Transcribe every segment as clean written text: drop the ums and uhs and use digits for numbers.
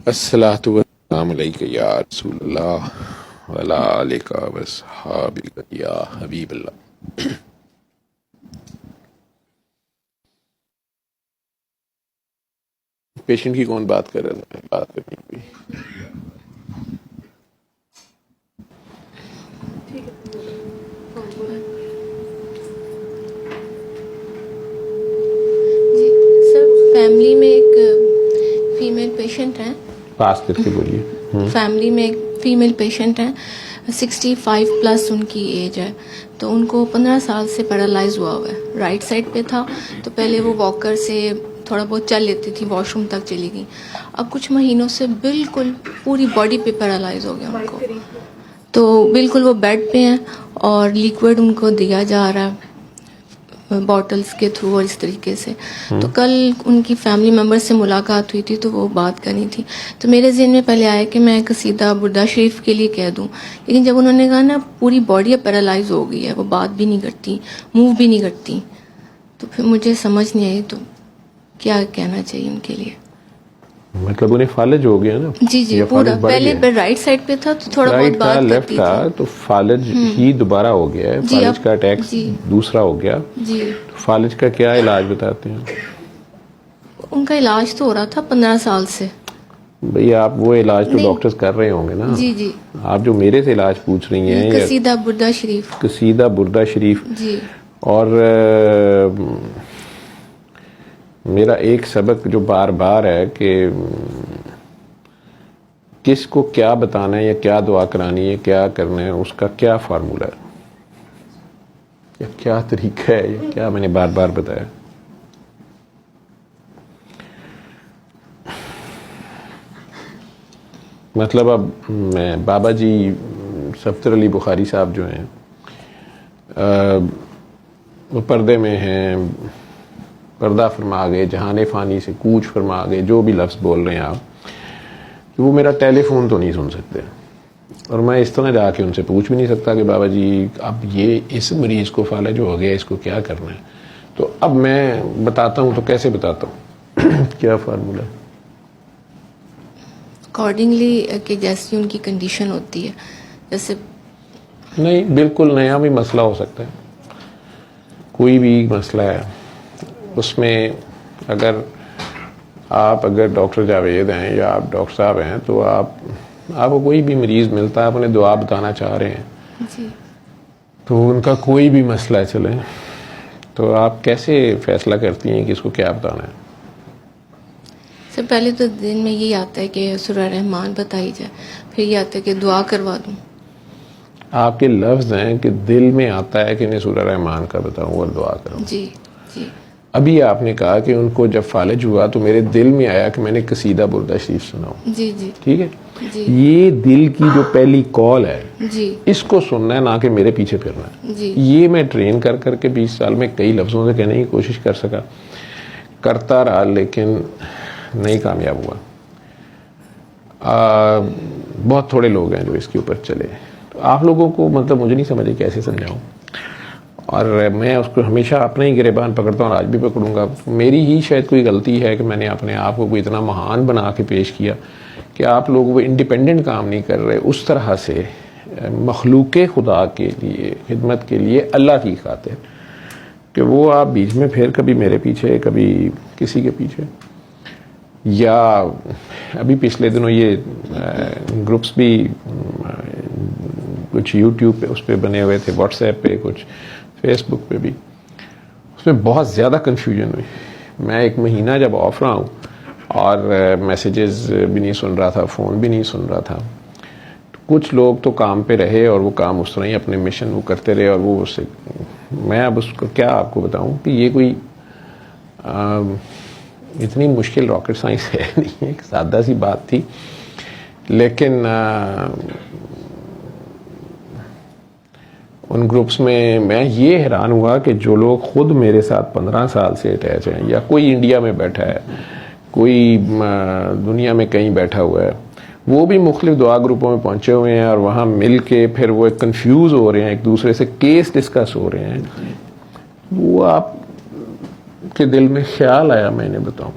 अस्सलातु वस्सलामु अलैका या रसूलल्लाह वला आलिका वस्हाबिका या हबीबल्लाह। पेशेंट की कौन बात कर रहा है? बात करनी कोई जी सर, फैमिली में एक फीमेल पेशेंट हैं। पास करके बोलिए। फैमिली में एक फीमेल पेशेंट हैं, 65 प्लस उनकी एज है। तो उनको 15 साल से पैरालाइज हुआ है। राइट साइड पे था तो पहले वो वॉकर से थोड़ा बहुत चल लेती थी, वॉशरूम तक चली गई। अब कुछ महीनों से बिल्कुल पूरी बॉडी पे पैरालाइज हो गया उनको। तो बिल्कुल वो बेड पे हैं और लिक्विड उनको दिया जा रहा है बॉटल्स के थ्रू और इस तरीके से। तो कल उनकी फैमिली मेम्बर से मुलाकात हुई थी तो वो बात करनी थी। तो मेरे ज़हन में पहले आया कि मैं कसीदा बुर्दा शरीफ के लिए कह दूं, लेकिन जब उन्होंने कहा ना पूरी बॉडी पैरालाइज हो गई है, वो बात भी नहीं करती, मूव भी नहीं करती, तो फिर मुझे समझ नहीं आई तो क्या कहना चाहिए उनके लिए। मतलब उन्हें फालिज हो गया ना? जी जी, पूरा पहले राइट साइड पे था तो थोड़ा बहुत बात करती लेफ्ट था तो फालिज ही दोबारा हो गया है। फालिज का अटैक दूसरा हो गया जी। फालिज का क्या इलाज बताते हैं? उनका इलाज तो हो रहा था 15 साल से। भैया आप वो इलाज तो डॉक्टर्स कर रहे होंगे ना? जी जी। आप जो मेरे से इलाज पूछ रही हैं कसीदा बुर्दा शरीफ। कसीदा बुर्दा शरीफ जी। और मेरा एक सबक जो बार बार है कि किसको क्या बताना है या क्या दुआ करानी है, क्या करना है, उसका क्या फार्मूला है या क्या तरीका है, या क्या मैंने बार बार बताया। मतलब अब मैं बाबा जी सफदर अली बुखारी साहब जो हैं वो पर्दे में हैं, पर्दा फरमा गए, जहाने फ़ानी से कूच फरमा गए, जो भी लफ्ज़ बोल रहे हैं आप, कि वो मेरा टेलीफोन तो नहीं सुन सकते और मैं इस तरह जाके उनसे पूछ भी नहीं सकता कि बाबा जी अब ये इस मरीज़ को फालिज हो गया, इसको क्या करना है। तो अब मैं बताता हूँ तो कैसे बताता हूँ क्या फार्मूला? अकॉर्डिंगली कि जैसी उनकी कंडीशन होती है, जैसे नहीं, बिल्कुल नया भी मसला हो सकता है, कोई भी मसला है उसमें अगर डॉक्टर जावेद हैं या आप डॉक्टर साहब हैं तो आपको कोई भी मरीज़ मिलता है, आप उन्हें दुआ बताना चाह रहे हैं जी। तो उनका कोई भी मसला है चले तो आप कैसे फैसला करती हैं कि इसको क्या बताना है? सबसे पहले तो दिन में यही आता है कि सूरह रहमान बताई जाए, फिर ये आता है कि दुआ करवा दूं। आपके लफ्ज़ हैं कि दिल में आता है कि मैं सूरह रहमान का बताऊं और दुआ करूं। जी जी। अभी आपने कहा कि उनको जब फालिज हुआ तो मेरे दिल में आया कि मैंने कसीदा बुर्दा शरीफ सुनाऊं। जी जी। ठीक है जी। ये दिल की जो पहली कॉल है जी, इसको सुनना है, ना कि मेरे पीछे फिरना है। जी। ये मैं ट्रेन कर करके 20 साल में कई लफ्ज़ों से कहने की कोशिश कर सका, करता रहा, लेकिन नहीं कामयाब हुआ। बहुत थोड़े लोग हैं जो इसके ऊपर चले। तो आप लोगों को मतलब मुझे नहीं समझे कैसे समझाऊं, और मैं उसको हमेशा अपने ही गिरेबान पकड़ता हूँ और आज भी पकड़ूंगा। मेरी ही शायद कोई गलती है कि मैंने अपने आप को कोई इतना महान बना के पेश किया कि आप लोग वो इंडिपेंडेंट काम नहीं कर रहे उस तरह से मखलूक़ खुदा के लिए, खिदमत के लिए, अल्लाह की खातिर, कि वो आप बीच में फिर कभी मेरे पीछे कभी किसी के पीछे। या अभी पिछले दिनों ये ग्रुप्स भी कुछ यूट्यूब पे उस पर बने हुए थे, व्हाट्सएप पे, कुछ फेसबुक पे भी, उसमें बहुत ज़्यादा कन्फ्यूजन हुई। मैं एक महीना जब ऑफ रहा हूँ और मैसेजेस भी नहीं सुन रहा था, फ़ोन भी नहीं सुन रहा था, तो कुछ लोग तो काम पे रहे और वो काम उस तरह ही अपने मिशन वो करते रहे और वो उससे मैं अब उसको क्या आपको बताऊँ कि ये कोई इतनी मुश्किल रॉकेट साइंस है नहीं, एक सादा सी बात थी। लेकिन उन ग्रुप्स में मैं ये हैरान हुआ कि जो लोग खुद मेरे साथ 15 साल से अटैच हैं, या कोई इंडिया में बैठा है, कोई दुनिया में कहीं बैठा हुआ है, वो भी मुख्तलिफ दुआ ग्रुपों में पहुंचे हुए हैं और वहाँ मिल के फिर वो कंफ्यूज हो रहे हैं, एक दूसरे से केस डिस्कस हो रहे हैं। वो आप के दिल में ख्याल आया मैंने बताऊं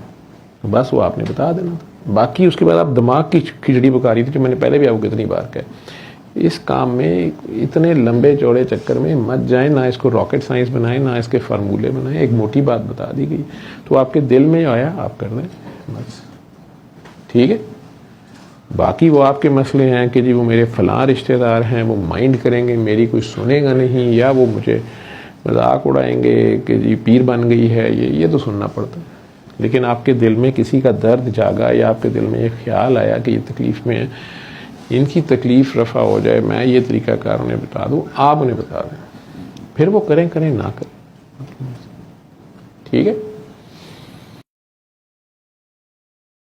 तो बस वो आपने बता देना था। बाकी उसके बाद आप दिमाग की खिचड़ी पका रही थी, जो मैंने पहले भी आपको कितनी बार कहा। इस काम में इतने लंबे चौड़े चक्कर में मत जाएं, ना इसको रॉकेट साइंस बनाएं, ना इसके फार्मूले बनाएं। एक मोटी बात बता दी गई तो आपके दिल में आया आप कर दें बस, ठीक है। बाकी वो आपके मसले हैं कि जी वो मेरे फलां रिश्तेदार हैं, वो माइंड करेंगे, मेरी कोई सुनेगा नहीं, या वो मुझे मजाक उड़ाएंगे कि जी पीर बन गई है, ये तो सुनना पड़ता है। लेकिन आपके दिल में किसी का दर्द जागा, या आपके दिल में ये ख्याल आया कि ये तकलीफ में है, इनकी तकलीफ रफ़ा हो जाए, मैं ये तरीक़ाकार उन्हें बता दूँ, आप उन्हें बता दें, फिर वो करें ना करें, ठीक है।